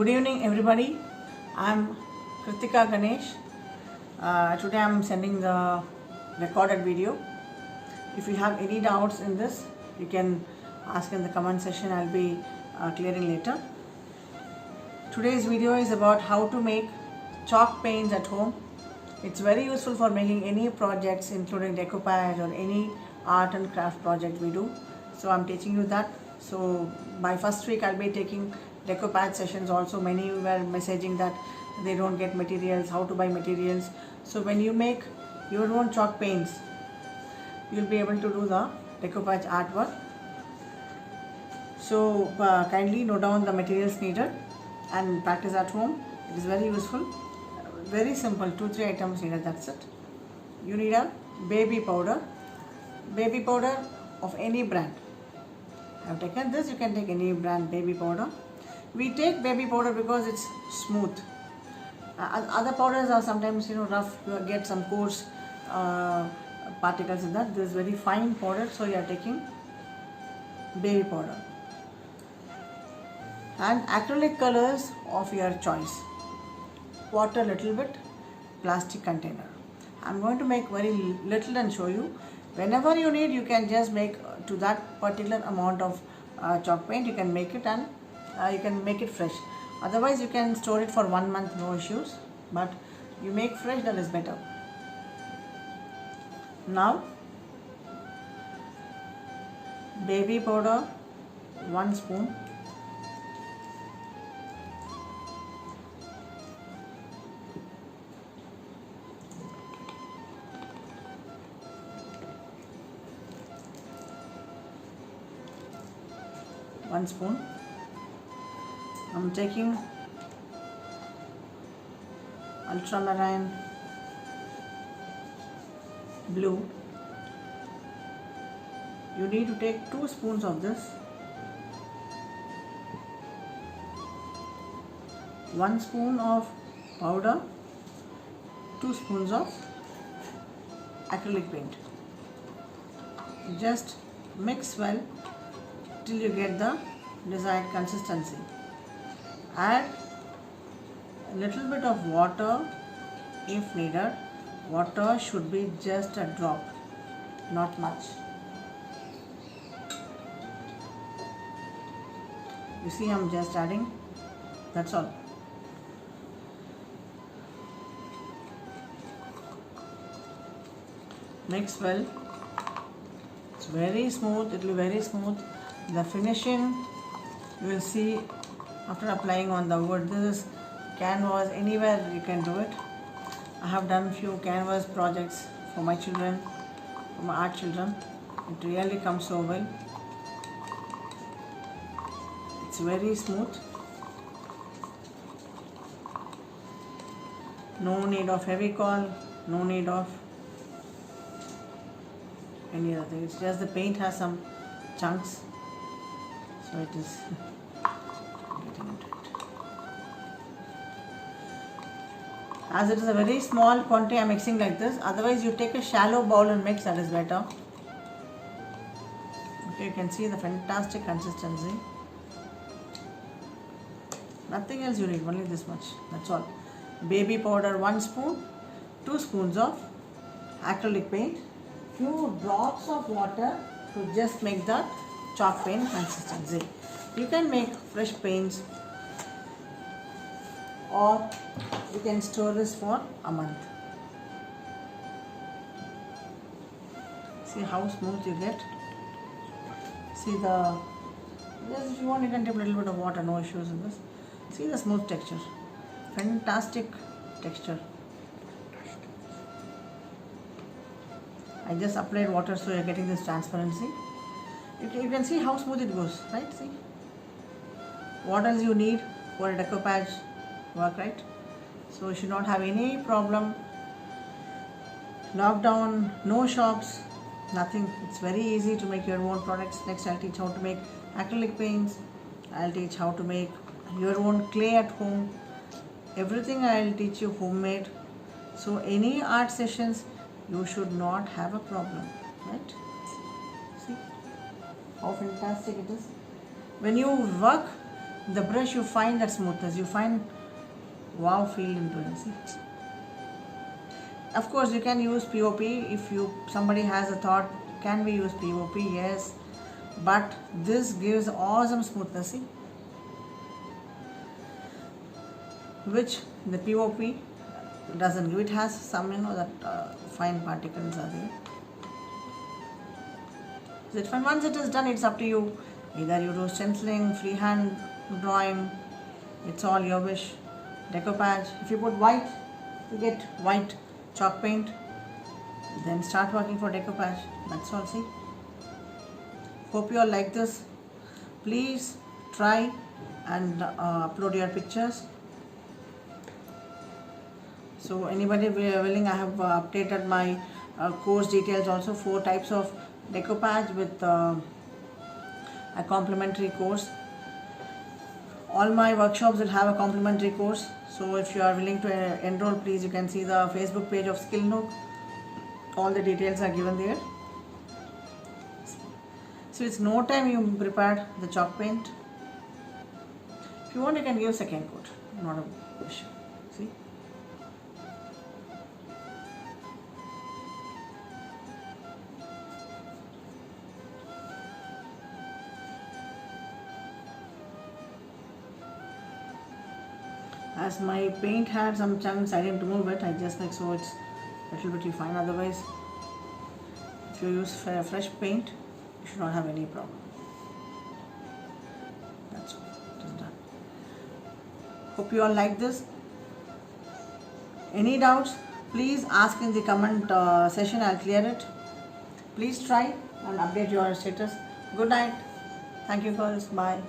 Good evening, everybody. I'm Kritika Ganesh. Today I'm sending the recorded video. If you have any doubts in this, you can ask in the comment section. I'll be clearing later. Today's video is about how to make chalk paints at home. It's very useful for making any projects, including decoupage or any art and craft project we do. So I'm teaching you that. So by first week I'll be taking decoupage sessions also. Many were messaging that they don't get materials, how to buy materials. So when you make your own chalk paints, you'll be able to do the decoupage artwork. So kindly note down the materials needed and practice at home. It is very useful. Very simple, 2-3 items needed, that's it. You need a baby powder of any brand. I have taken this, you can take any brand baby powder. We take baby powder because it's smooth. Other powders are sometimes rough, you get some coarse particles in that. This is very fine powder, so you are taking baby powder. And acrylic colors of your choice. Water little bit, plastic container. I'm going to make very little and show you. Whenever you need, you can just make to that particular amount of chalk paint. You can make it and you can make it fresh. Otherwise, you can store it for 1 month, no issues. But you make fresh, that is better. Now, baby powder, 1 spoon. One spoon. I'm taking ultramarine blue. You need to take 2 spoons of this. 1 spoon of powder, 2 spoons of acrylic paint. Just mix well till you get the desired consistency. Add a little bit of water if needed. Water should be just a drop, not much. You see, I'm just adding, that's all. Mix well. It's very smooth, it will be very smooth. The finishing you will see after applying on the wood. This is canvas, anywhere you can do it. I have done few canvas projects for my children, for my art children. It really comes so well. It's very smooth. No need of Fevicol, no need of any other thing. It's just the paint has some chunks. So it is getting into it. As it is a very small quantity, I am mixing like this. Otherwise, you take a shallow bowl and mix, that is better. Okay, you can see the fantastic consistency. Nothing else you need, only this much. That's all. Baby powder 1 spoon, 2 spoons of acrylic paint, few drops of water to just make the chalk paint consistency. You can make fresh paints or you can store this for a month. See how smooth you get. See the, yes, if you want you can take a little bit of water, no issues in this. See the smooth texture, fantastic texture. I just applied water so you're getting this transparency. You can see how smooth it goes, right? See? What else you need for a decoupage work, right? So you should not have any problem. Lockdown, no shops, nothing. It's very easy to make your own products. Next I'll teach how to make acrylic paints. I'll teach how to make your own clay at home. Everything I'll teach you homemade. So any art sessions, you should not have a problem, right? See how fantastic it is. When you work the brush you find that smoothness, you find wow feel into it. See? Of course you can use POP if somebody has a thought, can we use POP? Yes, but this gives awesome smoothness, see, which the POP doesn't give. It has some, that fine particles are there. So it, once it is done, it's up to you. Either you do stenciling, freehand drawing, it's all your wish. Decoupage, if you put white, you get white chalk paint, then start working for decoupage. That's all, see. Hope you all like this. Please try and upload your pictures. So anybody willing, I have updated my course details also. 4 types of decoupage with a complimentary course. All my workshops will have a complimentary course. So if you are willing to enroll, please, you can see the Facebook page of Skillnook. All the details are given there. So it's no time you prepared the chalk paint. If you want, you can give second coat, not a issue. See. As my paint had some chunks, I didn't remove it. I just like so it's a little bit fine. Otherwise, if you use fresh paint, you should not have any problem. That's all. It is done. Hope you all like this. Any doubts? Please ask in the comment session. I'll clear it. Please try and update your status. Good night. Thank you for this. Bye.